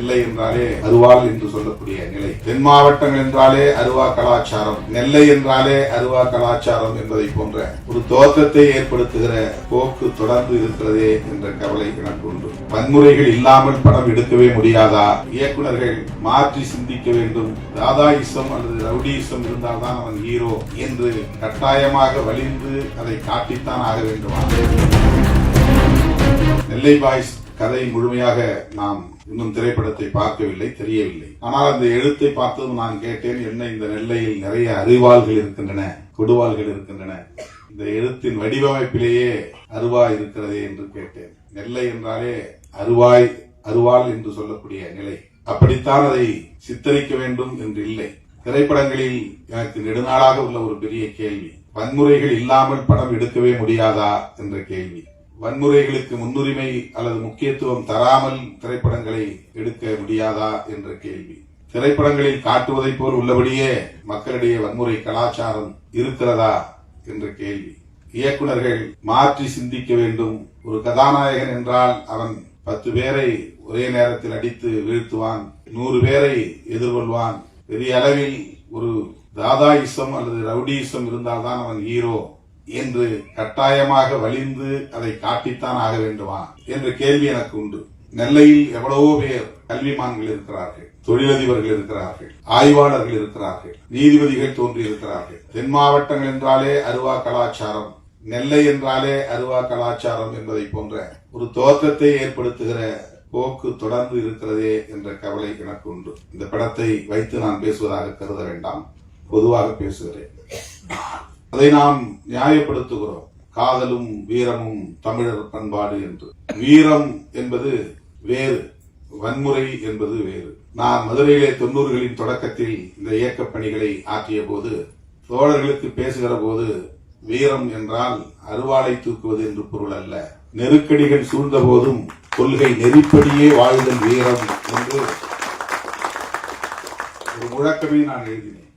நெல்லை என்றாலே அருவாள் என்று சொல்லக்கூடிய நிலை. தென் மாவட்டங்கள் என்றாலே அருவா கலாச்சாரம், நெல்லை என்றாலே அருவா கலாச்சாரம் என்பதை போன்ற ஒரு தோற்றத்தை ஏற்படுத்துகிற போக்கு தொடர்ந்து இருக்கிறதே என்ற கவலை எனக்கு உண்டு. வன்முறைகள் இல்லாமல் படம் எடுக்கவே முடியாதா? இயக்குநர்கள் மாற்றி சிந்திக்க வேண்டும். தாதாயிசம் அல்லது ரவுடியிசம் இருந்தால்தான் அவன் ஹீரோ என்று கட்டாயமாக வலிந்து அதை காட்டித்தான் ஆக வேண்டுமா? நெல்லை பாய்ஸ் கதை முழுமையாக நாம் இன்னும் திரைப்படத்தை பார்க்கவில்லை, தெரியவில்லை. ஆனால் அந்த எழுத்தை பார்த்ததும் நான் கேட்டேன், என்ன இந்த நெல்லையில் நிறைய அறிவாள்கள் இருக்கின்றன, கொடுவாள்கள் இருக்கின்றன, இந்த எழுத்தின் வடிவமைப்பிலேயே அருவா இருக்கிறதே என்று கேட்டேன். நெல்லை என்றாலே அருவாள் என்று சொல்லக்கூடிய நிலை. அப்படித்தான் அதை சித்தரிக்க வேண்டும் என்று இல்லை. திரைப்படங்களில் எனக்கு நெடுநாளாக உள்ள ஒரு பெரிய கேள்வி, வன்முறைகள் இல்லாமல் படம் எடுக்கவே முடியாதா என்ற கேள்வி. வன்முறைகளுக்கு முன்னுரிமை அல்லது முக்கியத்துவம் தராமல் திரைப்படங்களை எடுக்க முடியாதா என்ற கேள்வி. திரைப்படங்களில் காட்டுவதைப் போல் உள்ளபடியே மக்களிடையே வன்முறை கலாச்சாரம் இருக்கிறதா என்ற கேள்வி. இயக்குநர்கள் மாற்றி சிந்திக்க வேண்டும். ஒரு கதாநாயகன் என்றால் அவன் 10 பேரை ஒரே நேரத்தில் அடித்து வீழ்த்துவான், 100 பேரை எதிர்கொள்வான். பெரிய அளவில் ஒரு தாதாயிசம் அல்லது ரவுடியிசம் இருந்தால்தான் அவன் ஹீரோ என்று கட்டாயமாக வலிந்து அதை காட்டித்தான் ஆக வேண்டுமா என்ற கேள்வி எனக்கு உண்டு. நெல்லையில் எவ்வளவோ பேர் கல்விமான்கள் இருக்கிறார்கள், தொழிலதிபர்கள் இருக்கிறார்கள், ஆய்வாளர்கள் இருக்கிறார்கள், நீதிபதிகள் தோன்றி இருக்கிறார்கள். தென் மாவட்டங்கள் என்றாலே அருவா கலாச்சாரம், நெல்லை என்றாலே அருவா கலாச்சாரம் என்பதை போன்ற ஒரு தோற்றத்தை ஏற்படுத்துகிற போக்கு தொடர்ந்து இருக்கிறதே என்ற கவலை எனக்கு உண்டு. இந்த படத்தை வைத்து நான் பேசுவதாக கருத வேண்டாம், பொதுவாக பேசுகிறேன். அதை நாம் நியாயப்படுத்துகிறோம். காதலும் வீரமும் தமிழர் பண்பாடு என்று. வீரம் என்பது வேறு, வன்முறை என்பது வேறு. நான் மதுரையிலே 90களின் தொடக்கத்தில் இந்த இயக்கப் பணிகளை ஆற்றிய போது தோழர்களுக்கு பேசுகிற போது வீரம் என்றால் அருவாளை தூக்குவது என்று பொருள் அல்ல, நெருக்கடிகள் சூழ்ந்த போதும் கொள்கை நெறிப்படியே வாழ்தல் வீரம் என்று ஒரு முழக்கமே நான் எழுதினேன்.